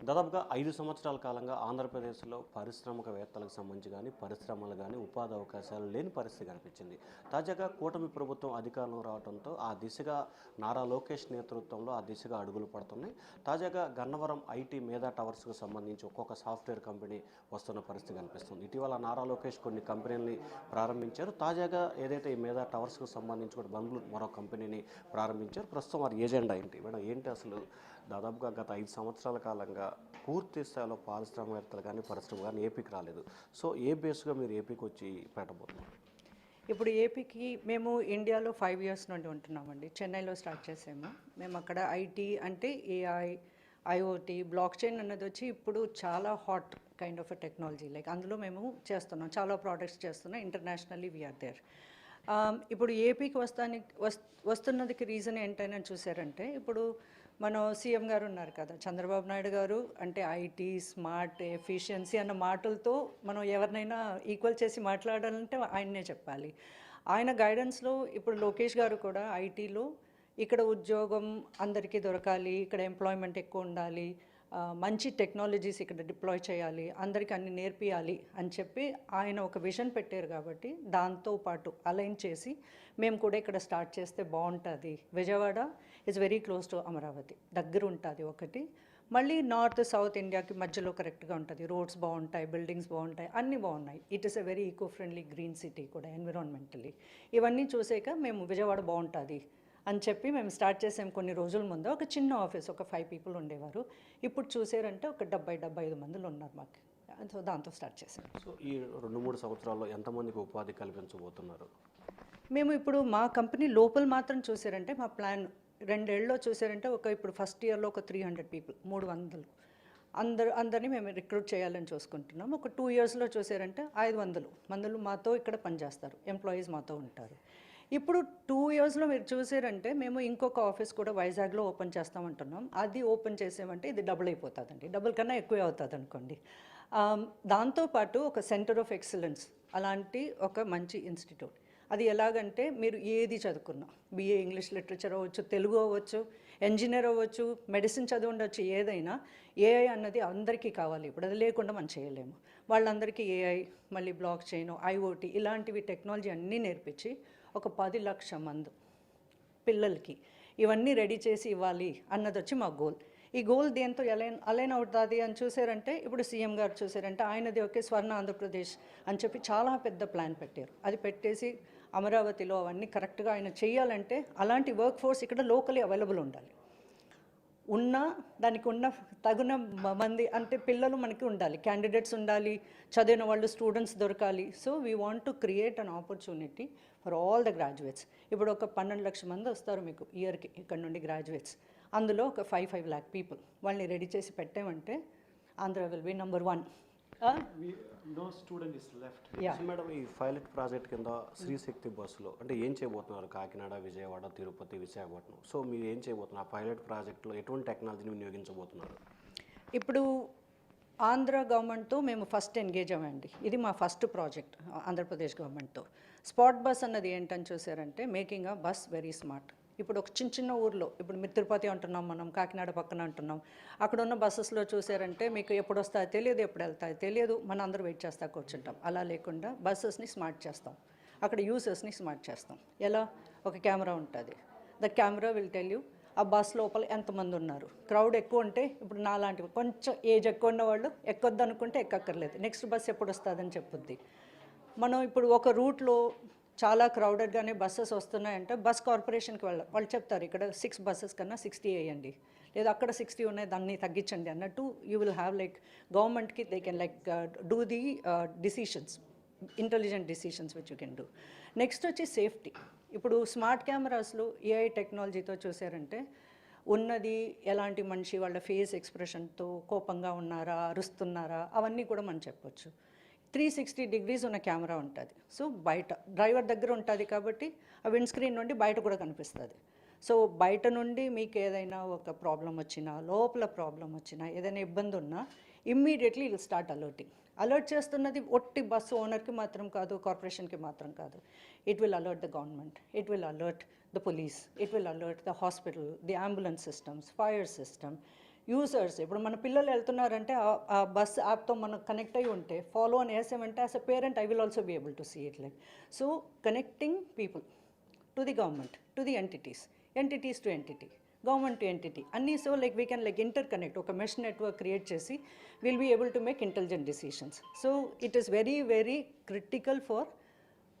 దాదాపుగా 5 సంవత్సరాల కాలంగా ఆంధ్రప్రదేశ్లో పారిశ్రామికవేత్తలకు సంబంధించి కానీ పరిశ్రమలు కానీ ఉపాధి అవకాశాలు లేని పరిస్థితి కనిపించింది. తాజాగా కూటమి ప్రభుత్వం అధికారంలో రావడంతో ఆ దిశగా నారా లోకేష్ నేతృత్వంలో ఆ దిశగా అడుగులు పడుతున్నాయి. తాజాగా గన్నవరం ఐటీ మేధా టవర్స్కు సంబంధించి ఒక్కొక్క సాఫ్ట్వేర్ కంపెనీ వస్తున్న పరిస్థితి కనిపిస్తుంది. ఇటీవల నారా లోకేష్ కొన్ని కంపెనీలని ప్రారంభించారు. తాజాగా ఏదైతే ఈ మేధా టవర్స్కు సంబంధించి కూడా బెంగళూరు మరో కంపెనీని ప్రారంభించారు. ప్రస్తుతం వారి ఏజెండా ఏంటి మేడం, ఏంటి అసలు దాదాపుగా గత 5 సంవత్సరాల కాలంగా పూర్తి స్థాయిలో పారిశ్రామికవేత్తలు కానీ పరిశ్రమ కానీ ఏపీకి రాలేదు. సో ఏ బేస్గా మీరు ఏపీకి వచ్చి పెట్టబోతున్నారు? ఇప్పుడు ఏపీకి మేము ఇండియాలో 5 ఇయర్స్ నుండి ఉంటున్నామండి. చెన్నైలో స్టార్ట్ చేసాము. మేము అక్కడ ఐటీ అంటే ఏఐ, ఐఓటీ, బ్లాక్ చైన్ అన్నది వచ్చి ఇప్పుడు చాలా hot kind of technology. Like అందులో మేము చేస్తున్నాం, చాలా ప్రోడక్ట్స్ చేస్తున్నాం. Internationally we are there. ఇప్పుడు ఏపీకి వస్తున్నదికి రీజన్ ఏంటని చూసారంటే, ఇప్పుడు మనం సీఎం గారు ఉన్నారు కదా, చంద్రబాబు నాయుడు గారు, అంటే ఐటీ, స్మార్ట్, ఎఫిషియన్సీ అన్న మాటలతో మనం ఎవరినైనా ఈక్వల్ చేసి మాట్లాడాలంటే ఆయన్నే చెప్పాలి. ఆయన గైడెన్స్లో ఇప్పుడు లోకేష్ గారు కూడా ఐటీలో ఇక్కడ ఉద్యోగం అందరికీ దొరకాలి, ఇక్కడ ఎంప్లాయ్మెంట్ ఎక్కువ ఉండాలి, మంచి టెక్నాలజీస్ ఇక్కడ డిప్లాయ్ చేయాలి, అందరికీ అన్ని నేర్పియాలి అని చెప్పి ఆయన ఒక విజన్ పెట్టారు. కాబట్టి దాంతో పాటు అలైన్ చేసి మేము కూడా ఇక్కడ స్టార్ట్ చేస్తే బాగుంటుంది. Vijayawada is very close to Amaravati, దగ్గర ఉంటుంది ఒకటి. మళ్ళీ నార్త్ సౌత్ ఇండియాకి మధ్యలో కరెక్ట్గా ఉంటుంది. రోడ్స్ బాగుంటాయి, బిల్డింగ్స్ బాగుంటాయి, అన్నీ బాగున్నాయి. It is a very eco friendly green city కూడా ఎన్విరాన్మెంటలీ. ఇవన్నీ చూసాక మేము విజయవాడ బాగుంటుంది అని చెప్పి మేము స్టార్ట్ చేసాము. కొన్ని రోజుల ముందు ఒక చిన్న ఆఫీస్, ఒక 5 పీపుల్ ఉండేవారు. ఇప్పుడు చూసారంటే ఒక 70-75 మందిలో ఉన్నారు మాకు. సో దాంతో స్టార్ట్ చేసాము. సో ఈ 2-3 సంవత్సరాల్లో ఎంతమందికి ఉపాధి కల్పించబోతున్నారు? మేము ఇప్పుడు మా కంపెనీ లోపల మాత్రం చూసారంటే మా ప్లాన్ 2 ఏళ్ళలో చూసారంటే ఇప్పుడు ఫస్ట్ ఇయర్లో ఒక 300 పీపుల్, 300 అందరినీ మేము రిక్రూట్ చేయాలని చూసుకుంటున్నాం. ఒక 2 ఇయర్స్లో చూసారంటే 500 మందులు మాతో ఇక్కడ పనిచేస్తారు, ఎంప్లాయీస్ మాతో ఉంటారు. ఇప్పుడు 2 ఇయర్స్లో మీరు చూసారంటే మేము ఇంకొక ఆఫీస్ కూడా వైజాగ్లో ఓపెన్ చేస్తామంటున్నాం. అది ఓపెన్ చేసామంటే ఇది డబుల్ అయిపోతుందండి, డబుల్ కన్నా ఎక్కువే అవుతుంది అనుకోండి. దాంతోపాటు ఒక సెంటర్ ఆఫ్ ఎక్సలెన్స్ అలాంటి ఒక మంచి ఇన్స్టిట్యూట్. అది ఎలాగంటే మీరు ఏది చదువుకున్నా, బిఏ ఇంగ్లీష్ లిటరేచర్ అవ్వచ్చు, తెలుగు అవ్వచ్చు, ఇంజనీర్ అవ్వచ్చు, మెడిసిన్ చదివి ఉండొచ్చు, ఏదైనా ఏఐ అన్నది అందరికీ కావాలి. ఇప్పుడు అది లేకుండా మనం చేయలేము. వాళ్ళందరికీ ఏఐ, మళ్ళీ బ్లాక్ చైన్, ఐఓటీ ఇలాంటివి టెక్నాలజీ అన్నీ నేర్పించి ఒక 10 లక్షల మంది పిల్లలకి ఇవన్నీ రెడీ చేసి ఇవ్వాలి అన్నది వచ్చి మా గోల్. ఈ గోల్ దేంతో అలైన్ అవుతుంది అని చూసారంటే, ఇప్పుడు సీఎం గారు చూసారంటే ఆయనది ఒకే స్వర్ణ ఆంధ్రప్రదేశ్ అని చెప్పి చాలా పెద్ద ప్లాన్ పెట్టారు. అది పెట్టేసి అమరావతిలో అవన్నీ కరెక్ట్గా ఆయన చేయాలంటే అలాంటి వర్క్ ఫోర్స్ ఇక్కడ లోకలీ అవైలబుల్ ఉండాలి. దానికి ఉన్న తగిన మంది అంటే పిల్లలు మనకి ఉండాలి, క్యాండిడేట్స్ ఉండాలి, చదివిన వాళ్ళు స్టూడెంట్స్ దొరకాలి. So we want to create an opportunity for all the graduates. ఇప్పుడు ఒక 12 లక్షల మంది వస్తారు మీకు ఇయర్కి ఇక్కడ నుండి గ్రాడ్యుయేట్స్. అందులో ఒక 5 lakh పీపుల్ వాళ్ళని రెడీ చేసి పెట్టామంటే Andhra will be number 1. No student is left. Madam, ఈ పైలట్ ప్రాజెక్ట్ కింద శ్రీశక్తి బస్సులో అంటే ఏం చేయబోతున్నారు? కాకినాడ, విజయవాడ, తిరుపతి, విశాఖపట్నం. సో మీరు ఏం చేయబోతున్నారు? ఆ పైలట్ ప్రాజెక్ట్లో ఎటువంటి టెక్నాలజీని వినియోగించబోతున్నారు? ఇప్పుడు ఆంధ్ర గవర్నమెంట్తో మేము ఫస్ట్ ఎంగేజ్ అవ్వండి. ఇది మా ఫస్ట్ ప్రాజెక్ట్ ఆంధ్రప్రదేశ్ గవర్నమెంట్తో. స్పాట్ బస్ అన్నది ఏంటని చూసారంటే, making a bus very smart. ఇప్పుడు ఒక చిన్న ఊర్లో, ఇప్పుడు మీరు తిరుపతి అంటున్నాం, మనం కాకినాడ పక్కన అంటున్నాం, అక్కడ ఉన్న బస్సెస్లో చూసారంటే మీకు ఎప్పుడు వస్తాయో తెలియదు, ఎప్పుడు వెళ్తాయో తెలియదు, మన అందరూ వెయిట్ చేస్తా కూర్చుంటాం. అలా లేకుండా బస్సెస్ని స్మార్ట్ చేస్తాం, అక్కడ యూజర్స్ని స్మార్ట్ చేస్తాం. ఎలా? ఒక కెమెరా ఉంటుంది, the camera will tell you ఆ బస్ లోపల ఎంతమంది ఉన్నారు. క్రౌడ్ ఎక్కువ ఉంటే, ఇప్పుడు నాలాంటివి కొంచెం ఏజ్ ఎక్కువ ఉన్న వాళ్ళు ఎక్కొద్దు అనుకుంటే ఎక్కక్కర్లేదు, నెక్స్ట్ బస్ ఎప్పుడు వస్తుందని చెప్పుద్ది. మనం ఇప్పుడు ఒక రూట్లో చాలా క్రౌడెడ్గానే బస్సెస్ వస్తున్నాయంటే బస్ కార్పొరేషన్కి వాళ్ళు చెప్తారు ఇక్కడ 6 బస్సెస్ కన్నా 60 వేయండి, లేదా అక్కడ 60 ఉన్నాయి దాన్ని తగ్గించండి అన్నట్టు. యూ విల్ హ్యావ్ లైక్ గవర్నమెంట్కి they can like do the decisions, intelligent decisions which you can do. Next వచ్చి సేఫ్టీ. ఇప్పుడు స్మార్ట్ కెమెరాస్లో ఏఐ టెక్నాలజీతో చూసారంటే ఉన్నది ఎలాంటి మనిషి వాళ్ళ ఫేస్ ఎక్స్ప్రెషన్తో కోపంగా ఉన్నారా, అరుస్తున్నారా, అవన్నీ కూడా మనం చెప్పొచ్చు. 360 degrees ఉన్న కెమెరా ఉంటుంది. సో బయట డ్రైవర్ దగ్గర ఉంటుంది కాబట్టి ఆ విండ్ స్క్రీన్ నుండి బయట కూడా కనిపిస్తుంది. సో బయట నుండి మీకు ఏదైనా ఒక ప్రాబ్లం వచ్చినా, లోపల ప్రాబ్లం వచ్చినా, ఏదైనా ఇబ్బంది ఉన్నా immediately will start alerting. Alert చేస్తున్నది ఒట్టి బస్సు ఓనర్కి మాత్రం కాదు, కార్పొరేషన్కి మాత్రం కాదు. It will alert the government, it will alert the police, it will alert the hospital, the ambulance systems, fire system, users ఇప్పుడు మన పిల్లలు వెళ్తున్నారంటే ఆ బస్ యాప్తో మనం కనెక్ట్ అయి ఉంటే ఫాలో అని వేసామంటే as a parent I will also be able to see it like so connecting people to the government to the entities to entity government to entity అన్నీ so like we can like interconnect ఒక mesh network create చేసి will be able to make intelligent decisions so it is very very critical for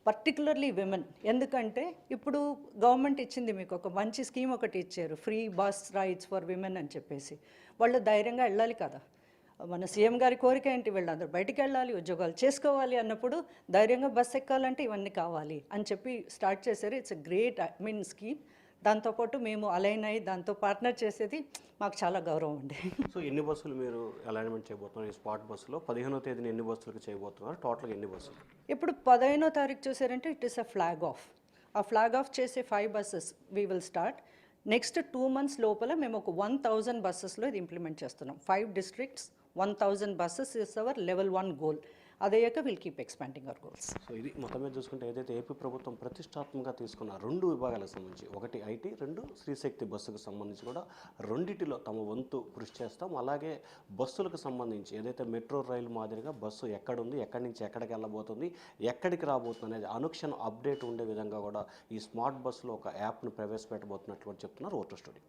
particularly women ఎందుకంటే ఇప్పుడు government ఇచ్చింది మీకు ఒక మంచి scheme ఒకటి ఇచ్చారు free bus rides for women అని చెప్పేసి వాళ్ళు ధైర్యంగా వెళ్ళాలి కదా మన సీఎం గారి కోరిక ఏంటి వీళ్ళందరూ బయటికి వెళ్ళాలి ఉద్యోగాలు చేసుకోవాలి అన్నప్పుడు ధైర్యంగా బస్ ఎక్కాలంటే ఇవన్నీ కావాలి అని చెప్పి స్టార్ట్ చేశారు ఇట్స్ ఎ గ్రేట్ స్కీమ్ దాంతోపాటు మేము అలైన్ అయ్యి దాంతో పార్ట్నర్ చేసేది మాకు చాలా గౌరవం అండి సో ఎన్ని బస్సులు మీరు అలైన్మెంట్ చేయబోతున్నారు ఈ స్పాట్ బస్సులో 15వ తేదీన ఎన్ని బస్సులకు చేయబోతున్నారు టోటల్గా ఎన్ని బస్సులు ఇప్పుడు 15వ తారీఖు చూసారంటే it is a flag of ఆ ఫ్లాగ్ ఆఫ్ చేసే 5 buses we will start next 2 months లోపల మేము ఒక 1000 బస్సెస్లో ఇది ఇంప్లిమెంట్ చేస్తున్నాం 5 districts 1000 buses is our level 1 goal అదయ్యాక will keep expanding our goals so ఇది మొత్తం మీద చూసుకుంటే ఏదైతే ఏపీ ప్రభుత్వం ప్రతిష్టాత్మకంగా తీసుకున్న 2 విభాగాలకు సంబంధించి ఒకటి ఐటీ 2 శ్రీశక్తి బస్సుకు సంబంధించి కూడా రెండిటిలో తమ వంతు కృషి చేస్తాం అలాగే బస్సులకు సంబంధించి ఏదైతే మెట్రో రైలు మాదిరిగా బస్సు ఎక్కడుంది ఎక్కడి నుంచి ఎక్కడికి వెళ్ళబోతుంది ఎక్కడికి రాబోతుంది అనేది అనుక్షణం అప్డేట్ ఉండే విధంగా కూడా ఈ స్మార్ట్ బస్సులో ఒక యాప్ను ప్రవేశపెట్టబోతున్నట్లు కూడా చెప్తున్నారు ఓటర్ స్టూడియో.